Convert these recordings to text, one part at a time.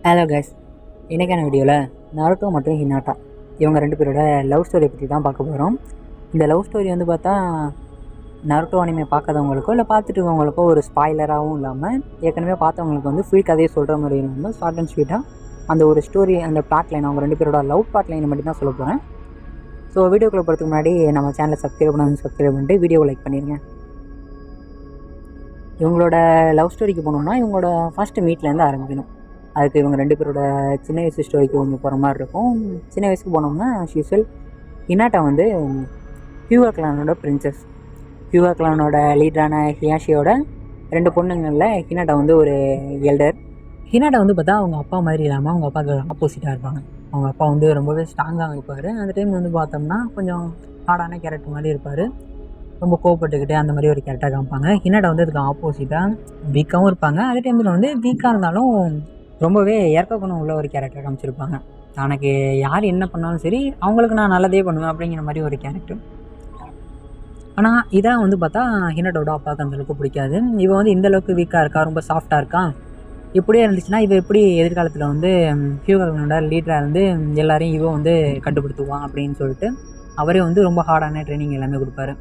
Hello guys, இன்றைக்கான வீடியோவில் Naruto மற்றும் ஹினாட்டா இவங்க ரெண்டு பேரோட லவ் ஸ்டோரி பற்றி தான் பார்க்க போகிறோம். இந்த லவ் ஸ்டோரி வந்து பார்த்தா நருட்டோ அனிமே பார்க்காதவங்களுக்கோ இல்லை பார்த்துட்டு இருக்கவங்களுக்கோ ஒரு ஸ்பாய்லராகவும் இல்லாமல் ஏற்கனவே பார்த்தவங்களுக்கு வந்து ஃபுல் கதையை சொல்கிற மாதிரி இல்லாமல் ஷார்ட் அண்ட் ஸ்வீட்டாக அந்த ஒரு ஸ்டோரி, அந்த பிளாட் லைன், அவங்க ரெண்டு பேரோட லவ் பிளாட் லைனை மட்டும் தான் சொல்ல போகிறேன். ஸோ வீடியோக்குள்ளே போகிறதுக்கு முன்னாடி நம்ம சேனலை சப்ஸ்கிரைப் பண்ணிட்டு வீடியோவை லைக் பண்ணிடுங்க. இவங்களோட லவ் ஸ்டோரிக்கு போகணுன்னா இவங்களோட ஃபஸ்ட்டு மீட்லேருந்து ஆரம்பிக்கணும். அதுக்கு இவங்க ரெண்டு பேரோட சின்ன வயசு ஸ்டோரிக்கு ஒன்று போகிற மாதிரி இருக்கும். சின்ன வயசுக்கு போனோம்னா யூஸ்வல் ஹினாட்டா வந்து ஹியூகா கிளானோட பிரின்சஸ். ஹியூகா கிளானோட லீடரான ஹியாஷியோட ரெண்டு பொண்ணுங்களில் ஹினாட்டா வந்து ஒரு எல்டர். ஹினாட்டா வந்து பார்த்தா அவங்க அப்பா மாதிரி இல்லாமல் அவங்க அப்பாவுக்கு ஆப்போசிட்டாக இருப்பாங்க. அவங்க அப்பா வந்து ரொம்பவே ஸ்ட்ராங்காக இருப்பார். அந்த டைம் வந்து பார்த்தோம்னா கொஞ்சம் ஹார்டான கேரக்டர் மாதிரி இருப்பார். ரொம்ப கோவப்பட்டுக்கிட்டு அந்த மாதிரி ஒரு கேரக்டராக காமிப்பாங்க. ஹினாட்டா வந்து அதுக்கு ஆப்போசிட்டாக வீக்காகவும் இருப்பாங்க. அதே டைமில் வந்து வீக்காக இருந்தாலும் ரொம்பவே ஏற்க குணம் உள்ள ஒரு கேரக்டர் காமிச்சிருப்பாங்க. தனக்கு யார் என்ன பண்ணாலும் சரி அவங்களுக்கு நான் நல்லதே பண்ணுவேன் அப்படிங்கிற மாதிரி ஒரு கேரக்டர். ஆனால் இதான் வந்து பார்த்தா ஹினாட்டோட அப்பாவுக்கு அந்தளவுக்கு பிடிக்காது. இவன் வந்து இந்தளவுக்கு வீக்காக இருக்கா, ரொம்ப சாஃப்டாக இருக்கான், இப்படியே இருந்துச்சுன்னா இவன் எப்படி எதிர்காலத்தில் வந்து ஹியூகனோட லீடராக இருந்து எல்லாரையும் இவன் வந்து கண்டுபிடித்துவான் அப்படின்னு சொல்லிட்டு அவரே வந்து ரொம்ப ஹார்டான ட்ரைனிங் எல்லாமே கொடுப்பாரு.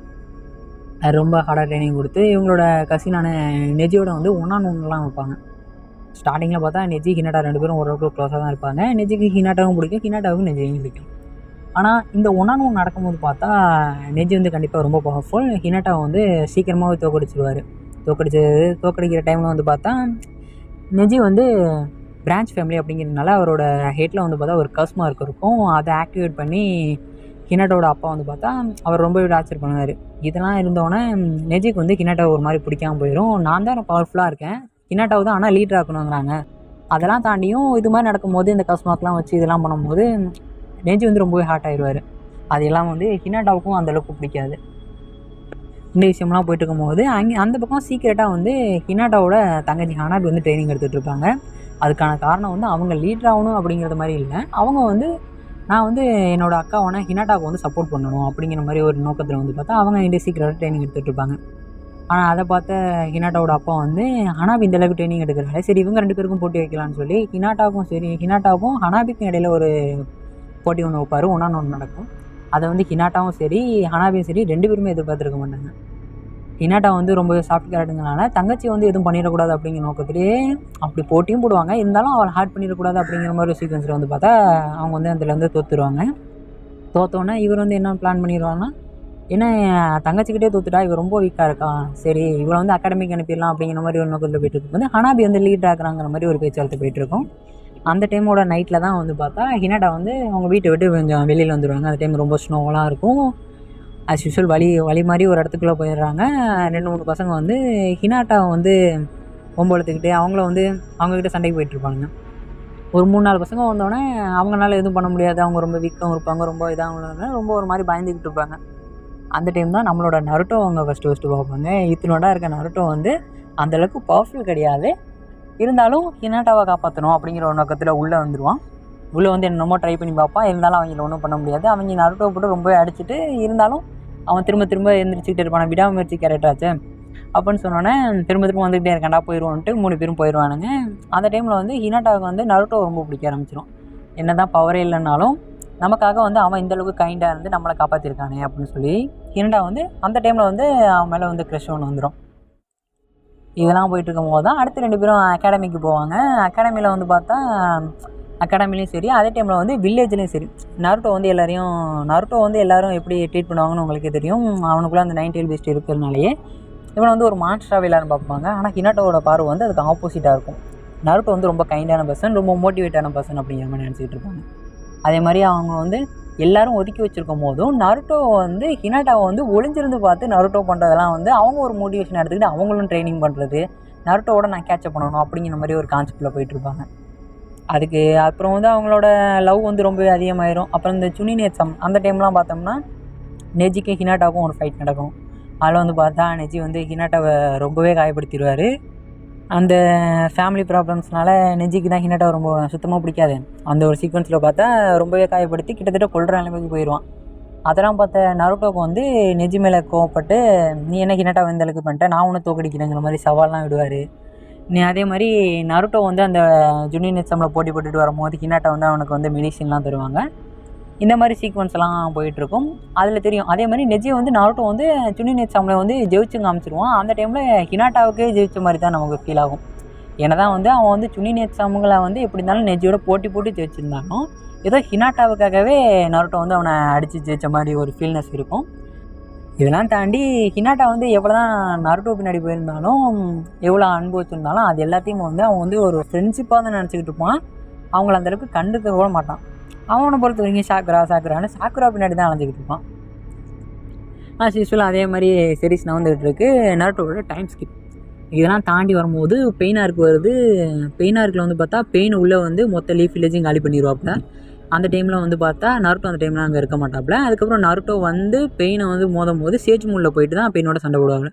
ரொம்ப ஹார்டாக ட்ரைனிங் கொடுத்து இவங்களோட கசினான நெஜியோட வந்து ஒன்னாலாம் வைப்பாங்க. ஸ்டார்டிங்கில் பார்த்தா நெஜி ஹினாட்டா ரெண்டு பேரும் ஓரளவுக்கு க்ளோஸாக தான் இருப்பாங்க. நெஜிக்கு ஹினாட்டாவும் பிடிக்கும், ஹினாட்டாவுக்கும் நெஜியும் பிடிக்கும். ஆனால் இந்த ஒன்னான் நடக்கும்போது பார்த்தா நெஜி வந்து கண்டிப்பாக ரொம்ப பவர்ஃபுல். ஹினாட்டாவை வந்து சீக்கிரமாகவே தோக்கடிச்சிடுவார். தோக்கடிக்கிற டைமில் வந்து பார்த்தா நெஜி வந்து பிரான்ச் ஃபேமிலி அப்படிங்கிறதுனால அவரோட ஹெட்டில் வந்து பார்த்தா ஒரு கர்ஸ் மார்க் இருக்கும். அதை ஆக்டிவேட் பண்ணி ஹினாட்டாவோட அப்பா வந்து பார்த்தா அவர் ரொம்பவே டார்ச்சர் பண்ணுவார். இதெல்லாம் இருந்தோடனே நெஜிக்கு வந்து ஹினாட்டாவை ஒரு மாதிரி பிடிக்காமல் போயிடும். நான் தான் பவர்ஃபுல்லாக இருக்கேன், ஹினாட்டாவை தான் ஆனால் லீடர் ஆக்கணுங்கிறாங்க. அதெல்லாம் தாண்டியும் இது மாதிரி நடக்கும்போது இந்த கஸ்மார்க்லாம் வச்சு இதெல்லாம் பண்ணும்போது நெஜி வந்து ரொம்பவே ஹார்ட் ஆகிடுவார். அது எல்லாம் வந்து ஹினாட்டாவுக்கும் அந்தளவுக்கு பிடிக்காது. இந்த விஷயம்லாம் போயிட்டு இருக்கும்போது அந்த பக்கம் சீக்கிரட்டாக வந்து ஹினாட்டாவோட தங்கச்சி ஹனாபி வந்து ட்ரைனிங் எடுத்துகிட்டு இருப்பாங்க. அதுக்கான காரணம் வந்து அவங்க லீடர் ஆகணும் அப்படிங்கிறது மாதிரி இல்லை, அவங்க வந்து நான் வந்து என்னோடய அக்காவான ஹினாட்டாவுக்கு வந்து சப்போர்ட் பண்ணணும் அப்படிங்கிற மாதிரி ஒரு நோக்கத்தில் வந்து பார்த்தா அவங்க இண்டிய சீக்கிரட்டாக ட்ரைனிங் எடுத்துகிட்டு இருப்பாங்க. ஆனால் அதை பார்த்த ஹினாட்டாவோட அப்பா வந்து ஹனாபி இந்தளவுக்கு ட்ரைனிங் எடுக்கிறாங்க, சரி இவங்க ரெண்டு பேருக்கும் போட்டி வைக்கலான்னு சொல்லி ஹினாட்டாவுக்கும் ஹனாபிக்கும் இடையில ஒரு போட்டி ஒன்று வைப்பார். ஒன்று நடக்கும். அதை வந்து ஹினாட்டாவும் சரி ஹனாபியும் சரி ரெண்டு பேருமே எதிர்பார்த்துருக்க மாட்டாங்க. ஹினாட்டா வந்து ரொம்பவே சாஃப்ட் கேரக்டர்னால தங்கச்சி வந்து எதுவும் பண்ணிடக்கூடாது அப்படிங்கிற நோக்கத்திலேயே அப்படி போட்டியும் போடுவாங்க. இருந்தாலும் அவள் ஹார்ட் பண்ணிடக்கூடாது அப்படிங்கிற மாதிரி ஒரு சீக்வன்ஸில் வந்து பார்த்தா அவங்க வந்து அதுலேருந்து தோற்றுருவாங்க. தோற்றோன்னே இவர் வந்து என்ன பிளான் பண்ணிடுவாங்கன்னா, ஏன்னா தங்கச்சிக்கிட்டே தோத்துட்டா இவன் ரொம்ப வீக்காக இருக்கான், சரி இவளை வந்து அகாடமிக்கு அனுப்பிடலாம் அப்படிங்கிற மாதிரி ஒரு நோக்கத்தில் போயிட்டு இருக்கும் வந்து ஹனாபி வந்து லீட் ஆகுறாங்கிற மாதிரி ஒரு பேச்சுவார்த்தை போயிட்டுருக்கும். அந்த டைமோட நைட்டில் தான் வந்து பார்த்தா ஹினாட்டா வந்து அவங்க வீட்டை விட்டு கொஞ்சம் வெளியில் வந்துடுவாங்க. அந்த டைம் ரொம்ப ஸ்னோவெலாம் இருக்கும். ஆஸ் யூஸ்வல் வழி மாதிரி ஒரு இடத்துக்குள்ளே போயிடுறாங்க. 2-3 பசங்க வந்து ஹினாட்டாவை வந்து ஒம்பளத்துக்கிட்டே அவங்கள வந்து அவங்கக்கிட்ட சண்டைக்கு போயிட்டுருப்பாங்க. ஒரு 3-4 பசங்க வந்தோடனே அவங்களால எதுவும் பண்ண முடியாது, அவங்க ரொம்ப வீக்காகவும் இருப்பாங்க, ரொம்ப இதாகவும் ரொம்ப ஒரு மாதிரி பயந்துக்கிட்டு இருப்பாங்க. அந்த டைம் தான் நம்மளோட நருட்டோ அவங்க ஃபஸ்ட்டு பார்ப்பாங்க. இத்தனோட இருக்க நருட்டோ வந்து அந்தளவுக்கு பவர்ஃபுல் கிடையாது, இருந்தாலும் ஹினாட்டாவை காப்பாற்றணும் அப்படிங்கிற ஒரு நோக்கத்தில் உள்ளே வந்துடுவான். உள்ளே வந்து என்னமோ ட்ரை பண்ணி பார்ப்பான், இருந்தாலும் அவங்கள ஒன்றும் பண்ண முடியாது. அவங்க நருட்டோவை போட்டு ரொம்பவே அடிச்சுட்டு இருந்தாலும் அவன் திரும்ப எழுந்திரிச்சிக்கிட்டு இருப்பான், விடாமுயற்சி கேரக்டராச்சு அப்படின்னு சொன்னோன்னே திரும்ப வந்துக்கிட்டே இருக்காண்டா போயிடுவான்ட்டு 3 பேரும் போயிடுவானுங்க. அந்த டைமில் வந்து ஹினாட்டாவுக்கு வந்து நருட்டோ ரொம்ப பிடிக்க ஆரம்பிச்சிடும். என்ன தான் பவரே இல்லைன்னாலும் நமக்காக வந்து அவன் இந்தளவுக்கு கைண்டாக இருந்து நம்மளை காப்பாற்றிருக்கானே அப்படின்னு சொல்லி ஹினாட்டா வந்து அந்த டைமில் வந்து அவன் மேலே வந்து க்ரஷ் ஒன்று வந்துடும். இதெல்லாம் போயிட்டு இருக்கும் போது தான் அடுத்து 2 பேரும் அகாடமிக்கு போவாங்க. அகாடமியில் வந்து பார்த்தா அகாடமிலையும் சரி அதே டைமில் வந்து வில்லேஜ்லேயும் சரி நருட்டோ வந்து எல்லோரும் எப்படி ட்ரீட் பண்ணுவாங்கன்னு உங்களுக்கே தெரியும். அவனுக்குள்ளே அந்த 9 tail beast இருக்கிறதுனாலேயே இவனை வந்து ஒரு மான்ஸ்டராக எல்லாரும் பார்ப்பாங்க. ஆனால் ஹினாட்டோவோட பார்வை வந்து அதுக்கு ஆப்போசிட்டாக இருக்கும். நருட்டோ வந்து ரொம்ப கைண்டான பர்சன், ரொம்ப மோட்டிவேட்டான பர்சன் அப்படிங்கிற மாதிரி நினச்சிக்கிட்டு இருப்பாங்க. அதே மாதிரி அவங்க வந்து எல்லோரும் ஒதுக்கி வச்சுருக்கும் போதும் நருட்டோ வந்து ஹினாட்டாவை வந்து ஒளிஞ்சிருந்து பார்த்து நருட்டோ பண்ணுறதெல்லாம் வந்து அவங்க ஒரு மோட்டிவேஷன் எடுத்துக்கிட்டு அவங்களும் ட்ரைனிங் பண்ணுறது, நருட்டோவோட நான் கேட்சப் பண்ணணும் அப்படிங்கிற மாதிரி ஒரு கான்செப்டில் போயிட்டுருப்பாங்க. அதுக்கு அப்புறம் வந்து அவங்களோட லவ் வந்து ரொம்பவே அதிகமாயிரும். அப்புறம் இந்த சுனிநேச்சம் அந்த டைம்லாம் பார்த்தோம்னா நெஜிக்கு ஹினாட்டாவுக்கும் ஒரு ஃபைட் நடக்கும். அதில் வந்து பார்த்தா நெஜி வந்து ஹினாட்டாவை ரொம்பவே காயப்படுத்திடுவார். அந்த ஃபேமிலி ப்ராப்ளம்ஸ்னால நெஜிக்கு தான் ஹினாட்டாவை ரொம்ப சுத்தமாக பிடிக்காது. அந்த ஒரு சீக்வன்ஸில் பார்த்தா ரொம்பவே காயப்படுத்தி கிட்டத்தட்ட கொல்ற நிலைமைக்கு போயிடுவான். அதெல்லாம் பார்த்த நருட்டோவுக்கு வந்து நெஜி மேலே கோவப்பட்டு, நீ என்ன ஹினாட்டாவை இந்த அளவுக்கு பண்ணிட்ட, நான் ஒன்று தோக்கடிக்கிறேங்கிற மாதிரி சவால்லாம் விடுவார். நீ அதே மாதிரி நருட்டோ வந்து அந்த ஜுனியர் எக்ஸாமில் போட்டி போட்டுட்டு வரும்போது ஹினாட்டா வந்து அவனுக்கு வந்து மெடிசின்லாம் தருவாங்க. இந்த மாதிரி சீக்வன்ஸ்லாம் போயிட்டுருக்கும். அதில் தெரியும். அதே மாதிரி நெஜியை வந்து நருட்டோ வந்து ஜுனியர் எக்ஸாமில் வந்து ஜெயிச்சு காமிச்சிருவான். அந்த டைமில் ஹினாட்டாவுக்கே ஜெயிச்ச மாதிரி தான் நமக்கு ஃபீல் ஆகும். ஏன்னா தான் வந்து அவன் வந்து ஜுனியர் எக்ஸாமுகளை வந்து எப்படி இருந்தாலும் நெஜியோட போட்டி போட்டு ஜெயிச்சிருந்தாலும் ஏதோ ஹினாட்டாவுக்காகவே நருட்டோ வந்து அவனை அடித்து ஜெயிச்ச மாதிரி ஒரு ஃபீல்னஸ் இருக்கும். இதெல்லாம் தாண்டி ஹினாட்டா வந்து எவ்வளோ தான் நருட்டோ பின்னாடி போயிருந்தாலும் எவ்வளோ அன்பு வச்சுருந்தாலும் அது எல்லாத்தையும் வந்து அவன் வந்து ஒரு ஃப்ரெண்ட்ஷிப்பாக தான் நினச்சிக்கிட்டு இருப்பான். அவங்கள அந்தளவுக்கு கண்டுக்க கூட மாட்டான். அவனை பொறுத்த வரைக்கும் சாக்குரான்னு சாக்குரா பின்னாடி தான் அலைஞ்சிக்கிட்டு இருப்பான். யூஸ்வலாக அதே மாதிரி சீரிஸ் வந்துகிட்டு இருக்கு. நருட்டோட டைம் ஸ்கிப் இதெல்லாம் தாண்டி வரும்போது பெயினாருக்கு வருது. பெயினாருக்கில் வந்து பார்த்தா பெயின் உள்ளே வந்து மொத்த லீஃப் வில்லேஜையும் காலி பண்ணிடுவாப்புல. அந்த டைமில் வந்து பார்த்தா நருட்டோ அந்த டைமில் அங்கே இருக்க மாட்டாப்புல. அதுக்கப்புறம் நருட்டோ வந்து பெயினை வந்து மோதும் போது சேஜ் மூலில் போயிட்டு தான் பெயினோட சண்டை போடுவாங்க.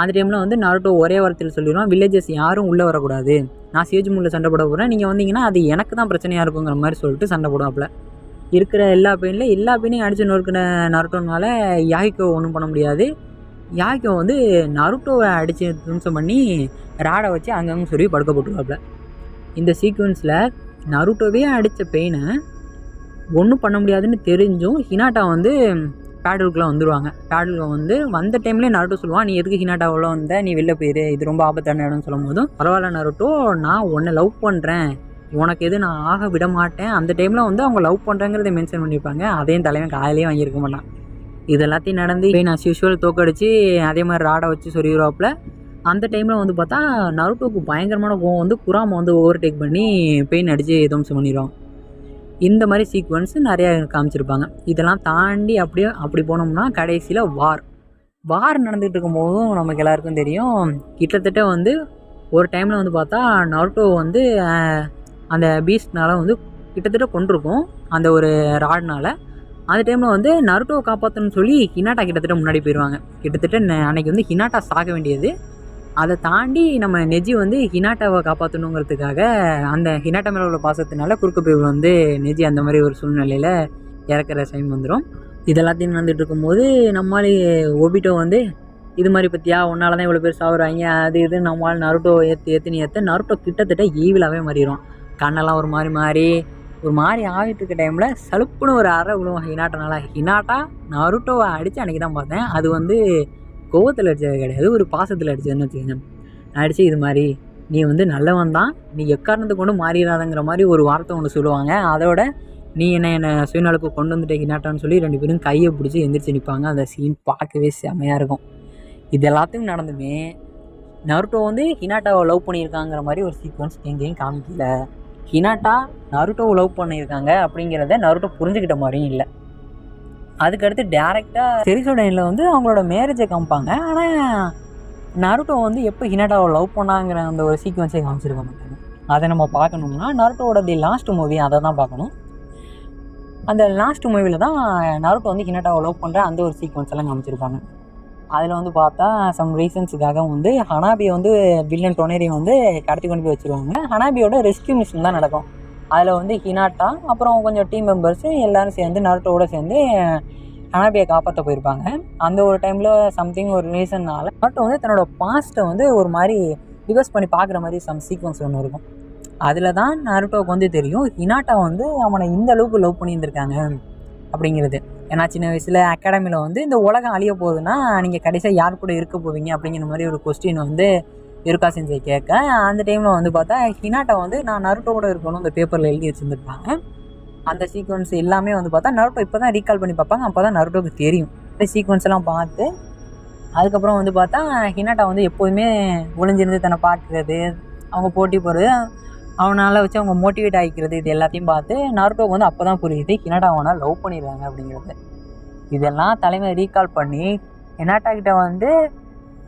அந்த டைமில் வந்து நருட்டோ ஒரே வாரத்தில் சொல்லிடுவான், வில்லேஜஸ் யாரும் உள்ளே வரக்கூடாது, நான் சேஜ் மூலில் சண்டை போட போகிறேன், நீங்கள் வந்தீங்கன்னா அது எனக்கு தான் பிரச்சனையாக இருக்குங்கிற மாதிரி சொல்லிட்டு சண்டை போடுவாப்புல. இருக்கிற எல்லா பெயினையும் அடித்து நொறுக்கின நருட்டோனால யாகிக்கோ ஒன்றும் பண்ண முடியாது. யாகிக்கோ வந்து நருட்டோவை அடித்து தும்சம் பண்ணி ராடை வச்சு அங்கங்கே சொல்லி படுக்க போட்டுருவாப்புல. இந்த சீக்வன்ஸில் நருட்டோவே அடித்த பெயினை ஒன்றும் பண்ண முடியாதுன்னு தெரிஞ்சும் ஹினாட்டா வந்து பேடலுக்குள்ளே வந்துடுவாங்க. பேடலுக்கு வந்து வந்த டைம்லேயே நருட்டோ சொல்லுவான், நீ எதுக்கு ஹினாட்டாவில் வந்த, நீ வெளில போயிரு, இது ரொம்ப ஆபத்தான இடம்னு சொல்லும் போதும், பரவாயில்ல நருட்டோ, நான் உன்னை லவ் பண்ணுறேன், உனக்கு எது நான் ஆக விட மாட்டேன். அந்த டைமில் வந்து அவங்க லவ் பண்ணுறேங்கிறத மென்ஷன் பண்ணியிருப்பாங்க. அதையும் தலைவன் காலையிலே வாங்கியிருக்க மாட்டான். இது எல்லாத்தையும் நடந்து பெயின் அஸ் யூஷுவல் தோக்கடிச்சு அதே மாதிரி ராடை வச்சு சொல்லிடுவாப்புல. அந்த டைமில் வந்து பார்த்தா நருட்டோக்கு பயங்கரமான கோவம் வந்து குராமை வந்து ஓவர்டேக் பண்ணி பெயின் அடித்து துவம்சம் பண்ணிடுவான். இந்த மாதிரி சீக்வன்ஸ் நிறையா காமிச்சிருப்பாங்க. இதெல்லாம் தாண்டி அப்படி போனோம்னா கடைசியில் வார் நடந்துகிட்டு இருக்கும்போதும் நமக்கு எல்லாருக்கும் தெரியும், கிட்டத்தட்ட வந்து ஒரு டைமில் வந்து பார்த்தா நருட்டோ வந்து அந்த பீஸ்ட்னால வந்து கிட்டத்தட்ட கொண்டிருக்கும் அந்த ஒரு ராட்னால். அந்த டைமில் வந்து நருட்டோவை காப்பாற்றணும்னு சொல்லி ஹினாட்டா கிட்டத்தட்ட முன்னாடி போயிடுவாங்க. கிட்டத்தட்ட அன்றைக்கி வந்து ஹினாட்டா சாக வேண்டியது. அதை தாண்டி நம்ம நெஜி வந்து ஹினாட்டாவை காப்பாற்றணுங்கிறதுக்காக அந்த ஹினாட்டா மேலே உள்ள பாசத்தினால குறுக்கு போய் வந்து நெஜி அந்த மாதிரி ஒரு சூழ்நிலையில் இறக்குற டைம் வந்துடும். இதெல்லாத்தையும் நடந்துகிட்டு இருக்கும்போது நம்மளாலே ஒபிட்டோ வந்து இது மாதிரி பற்றியா உன்னால தான் இவ்வளோ பேர் சாப்பிட்றாங்க அது இது நம்மளால் நருட்டோ ஏற்ற நருட்டோ கிட்டத்தட்ட ஈவிலாகவே மாறிடும். கண்ணெல்லாம் ஒரு மாதிரி ஆகிட்டு இருக்க டைமில் சலுப்புன்னு ஒரு அரை விழுவும் ஹினாட்டனால. ஹினாட்டா நருட்டோவை அடித்து அன்றைக்கி தான் பார்த்தேன். அது வந்து கோவத்தில் அடித்தது கிடையாது, ஒரு பாசத்தில் அடித்ததுன்னு வச்சுக்கோங்க. அடித்து இது மாதிரி நீ வந்து நல்லவன் தான், நீ எக்காரணத்தை கொண்டு மாறிடாதங்கிற மாதிரி ஒரு வார்த்தை ஒன்று சொல்லுவாங்க. அதோட நீ என்னை சுயநலப்பு கொண்டு வந்துட்ட ஹினாட்டான்னு சொல்லி 2 பேரும் கையை பிடிச்சி எந்திரிச்சு நிற்பாங்க. அந்த சீன் பார்க்கவே செம்மையாக இருக்கும். இது எல்லாத்தையும் நடந்துமே நருட்டோ வந்து ஹினாட்டாவை லவ் பண்ணியிருக்காங்கிற மாதிரி ஒரு சீக்வன்ஸ் எங்கேயும் காமிக்கல. ஹினாட்டா நருட்டோவை லவ் பண்ணியிருக்காங்க அப்படிங்கிறத நருட்டோ புரிஞ்சுக்கிட்ட மாதிரியும் இல்லை. அதுக்கடுத்து டேரெக்டாக செரிசோடைனில் வந்து அவங்களோட மேரேஜை காமிப்பாங்க. ஆனால் நருட்டோ வந்து எப்போ ஹினாட்டாவை லவ் பண்ணாங்கிற அந்த ஒரு சீக்வன்ஸை காமிச்சிருக்க மாட்டாங்க. அதை நம்ம பார்க்கணும்னா நருட்டோட தி லாஸ்ட் மூவி அதை தான் பார்க்கணும். அந்த லாஸ்ட் மூவியில் தான் நருட்டோ வந்து ஹினாட்டாவை லவ் பண்ணுற அந்த ஒரு சீக்வன்ஸ் எல்லாம் காமிச்சிருப்பாங்க. அதில் வந்து பார்த்தா சம் ரீசன்ஸுக்காக வந்து ஹனாபியை வந்து வில்லன் டொனேரியை வந்து கடத்தி கொண்டு போய் வச்சுருவாங்க. ஹனாபியோட ரெஸ்கியூ மிஷன் தான் நடக்கும். அதில் வந்து ஹினாட்டா அப்புறம் கொஞ்சம் டீம் மெம்பர்ஸு எல்லோரும் சேர்ந்து நருட்டோவோட சேர்ந்து ஹனாபியை காப்பாற்ற போயிருப்பாங்க. அந்த ஒரு டைமில் சம்திங் ஒரு ரீசன்னால் நருட்டோ வந்து தன்னோட பாஸ்ட்டை வந்து ஒரு மாதிரி ரிவர்ஸ் பண்ணி பார்க்குற மாதிரி சம் சீக்வன்ஸ் ஒன்று இருக்கும். அதில் தான் நருட்டோவுக்கு வந்து தெரியும் ஹினாட்டா வந்து அவனை இந்த அளவுக்கு லவ் பண்ணியிருந்திருக்காங்க அப்படிங்கிறது. ஏன்னா சின்ன வயசில் அகாடமியில் வந்து இந்த உலகம் அழிய போகுதுன்னா நீங்கள் கடைசியாக யார் கூட இருக்க போவீங்க அப்படிங்கிற மாதிரி ஒரு கொஸ்டின் வந்து இருக்கா செஞ்சு கேட்க, அந்த டைமில் வந்து பார்த்தா ஹினாட்டா வந்து நான் நருட்டோ கூட இருக்கணும் அந்த பேப்பரில் எழுதி வச்சுருந்துருப்பாங்க. அந்த சீக்வன்ஸ் எல்லாமே வந்து பார்த்தா நருட்டோ இப்போ தான் ரீகால் பண்ணி பார்ப்பாங்க. அப்போ தான் நருட்டோவுக்கு தெரியும். இந்த சீக்வன்ஸ் எல்லாம் பார்த்து அதுக்கப்புறம் வந்து பார்த்தா ஹினாட்டா வந்து எப்போதுமே ஒளிஞ்சிருந்து தன்னை பார்க்குறது, அவங்க போட்டி போகிறது, அவனால் வச்சு அவங்க மோட்டிவேட் ஆகிக்கிறது, இது எல்லாத்தையும் பார்த்து நருட்டோவுக்கு வந்து அப்போ தான் புரியுது ஹினாட்டா அவனை லவ் பண்ணிடுறாங்க அப்படிங்கிறது. இதெல்லாம் தலைமை ரீகால் பண்ணி ஹினாட்டா கிட்ட வந்து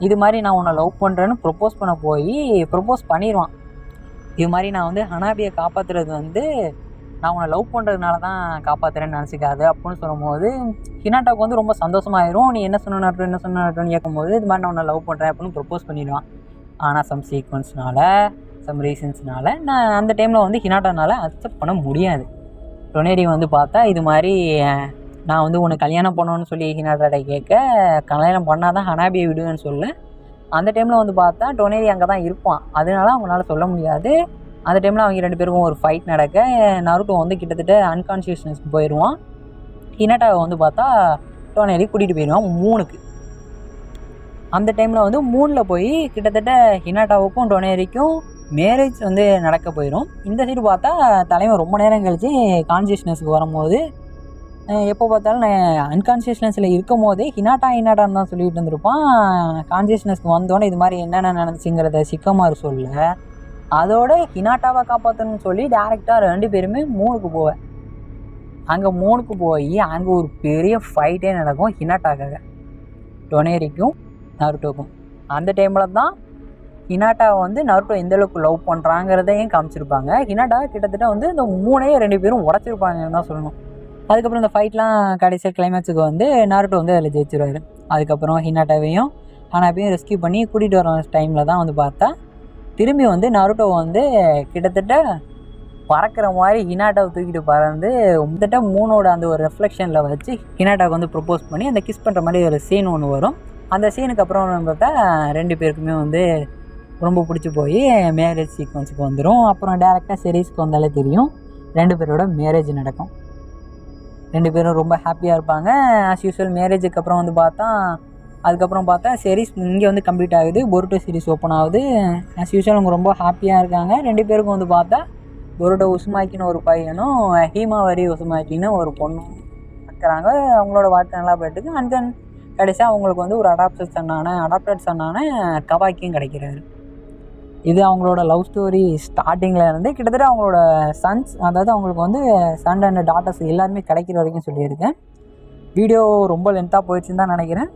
இது மாதிரி நான் உன்னை லவ் பண்ணுறேன்னு ப்ரொப்போஸ் பண்ண போய் ப்ரொப்போஸ் பண்ணிடுவான். இது மாதிரி நான் வந்து ஹனாபியை காப்பாற்றுறது வந்து நான் உன்னை லவ் பண்ணுறதுனால தான் காப்பாற்றுறேன்னு நினச்சிக்காது அப்படின்னு சொல்லும்போது ஹினாட்டாவுக்கு வந்து ரொம்ப சந்தோஷமாயிரும். நீ என்ன சொன்னட்டுன்னு கேட்கும்போது இது மாதிரி நான் உன்னை லவ் பண்ணுறேன் அப்படின்னு ப்ரொப்போஸ் பண்ணிடுவான். ஆனால் சம் சீக்வன்ஸ்னால சம் ரீசன்ஸ்னால நான் அந்த டைமில் வந்து ஹினாட்டானால் அக்செப்ட் பண்ண முடியாது. டொனேரி வந்து பார்த்தா இது மாதிரி நான் வந்து உன்னை கல்யாணம் பண்ணணும்னு சொல்லி ஹினாட்டாட்ட கேட்க, கல்யாணம் பண்ணால் தான் ஹனாபியை விடுவேன்னு சொல்ல அந்த டைமில் வந்து பார்த்தா டொனேரி அங்கே தான் இருப்பான். அதனால அவங்களால சொல்ல முடியாது. அந்த டைமில் அவங்க 2 பேருக்கும் ஒரு ஃபைட் நடக்க நருட்டோ வந்து கிட்டத்தட்ட அன்கான்ஷியஸ்னஸ்க்கு போயிடுவான். ஹினாட்டாவை வந்து பார்த்தா டொனேரி கூட்டிகிட்டு போயிடுவான் மூனுக்கு. அந்த டைமில் வந்து மூணில் போய் கிட்டத்தட்ட ஹினாட்டாவுக்கும் டொனேரிக்கும் மேரேஜ் வந்து நடக்க போயிடும். இந்த சைடு பார்த்தா தலைவன் ரொம்ப நேரம் கழித்து கான்ஷியஸ்னஸ்க்கு வரும்போது எப்போ பார்த்தாலும் அன்கான்ஷியஸ்னஸில் இருக்கும் போதே ஹினாட்டான்னு தான் சொல்லிட்டு இருந்திருப்பான். கான்ஷியஸ்னஸ்க்கு வந்தோன்னே இது மாதிரி என்னென்ன நடந்துச்சுங்கிறத சிக்கமாறு சொல்ல, அதோட ஹினாட்டாவை காப்பாற்றணும்னு சொல்லி டேரெக்டாக 2 பேருமே மூணுக்கு போவேன். அங்கே மூணுக்கு போய் அங்கே ஒரு பெரிய ஃபைட்டே நடக்கும் ஹினாட்டாக்காக, டொனேரிக்கும் நருட்டோக்கும். அந்த டைமில் தான் ஹினாட்டாவை வந்து நருட்டோ எந்தளவுக்கு லவ் பண்ணுறாங்கிறதையும் காமிச்சிருப்பாங்க. ஹினாட்டா கிட்டத்தட்ட வந்து இந்த 2 பேரும் உடச்சிருப்பாங்கன்னு தான் சொல்லணும். அதுக்கப்புறம் இந்த ஃபைட்லாம் கடைசியாக கிளைமேக்ஸுக்கு வந்து நருட்டோ வந்து அதில் ஜெயிச்சிருவார். அதுக்கப்புறம் ஹினாட்டாவையும் ஹனாபையும் ரெஸ்கியூ பண்ணி கூட்டிகிட்டு வர டைமில் தான் வந்து பார்த்தா திரும்பி வந்து நருட்டோ வந்து கிட்டத்தட்ட பறக்கிற மாதிரி ஹினாட்டாவை தூக்கிட்டு பறந்து கிட்டத்தட்ட மூணோட அந்த ஒரு ரெஃப்ளெக்ஷனில் வச்சு ஹினாட்டாவுக்கு வந்து ப்ரப்போஸ் பண்ணி அந்த கிஸ் பண்ணுற மாதிரி ஒரு சீன் ஒன்று வரும். அந்த சீனுக்கு அப்புறம் பார்த்தா 2 பேருக்குமே வந்து ரொம்ப பிடிச்சி போய் மேரேஜ் சீக்வன்ஸுக்கு வந்துடும். அப்புறம் டேரெக்டாக சீரீஸ்க்கு வந்தாலே தெரியும் 2 பேரோட மேரேஜ் நடக்கும். 2 பேரும் ரொம்ப ஹாப்பியாக இருப்பாங்க. ஆஸ் யூஸ்வல் மேரேஜுக்கு அப்புறம் வந்து பார்த்தா அதுக்கப்புறம் பார்த்தா சீரீஸ் இங்கே வந்து கம்ப்ளீட் ஆகுது. பொருட்டோ சீரீஸ் ஓப்பன் ஆகுது. ஆஸ் யூஸ்வல் அவங்க ரொம்ப ஹாப்பியாக இருக்காங்க. 2 பேருக்கும் வந்து பார்த்தா பொருட்டோ உசுமாக்கின்னு ஒரு பையனும் ஹீமாவரி உசுமாக்கின்னு ஒரு பொண்ணும் இருக்கிறாங்க. அவங்களோட வாழ்க்கை நல்லா போயிட்டுருக்கு. அண்ட் தென் கடைசியாக அவங்களுக்கு வந்து ஒரு அடாப்டட் சன்னான கவாக்கியும் கிடைக்கிறாரு. இது அவங்களோட லவ் ஸ்டோரி ஸ்டார்டிங்கில் இருந்து கிட்டத்தட்ட அவங்களோட சன்ஸ், அதாவது அவங்களுக்கு வந்து சன் அண்ட் டாட்டர்ஸ் எல்லாருமே கிடைக்கிற வரைக்கும் சொல்லியிருக்கேன். வீடியோ ரொம்ப லென்த்தாக போயிடுச்சுன்னு தான் நினைக்கிறேன்.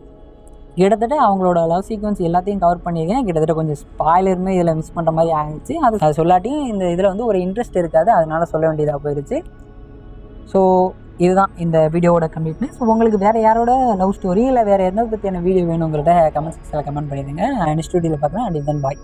கிட்டத்தட்ட அவங்களோட லவ் சீக்வன்ஸ் எல்லாத்தையும் கவர் பண்ணியிருக்கேன். கிட்டத்தட்ட கொஞ்சம் ஸ்பாயிலருமே இதில் மிஸ் பண்ணுற மாதிரி ஆகிடுச்சு. அது சொல்லாட்டியும் இந்த இதில் வந்து ஒரு இன்ட்ரெஸ்ட் இருக்காது, அதனால சொல்ல வேண்டியதாக போயிடுச்சு. ஸோ இதுதான் இந்த வீடியோவோட கம்ப்ளீட்னஸ். ஸோ உங்களுக்கு வேறு யாரோட லவ் ஸ்டோரி இல்லை வேறு எந்த பற்றியான வீடியோ வேணுங்கிறத கமெண்ட் செக்ஷனில் கமெண்ட் பண்ணிடுங்க. நெக்ஸ்ட் வீடியோவில் பார்க்குறேன். And then bye.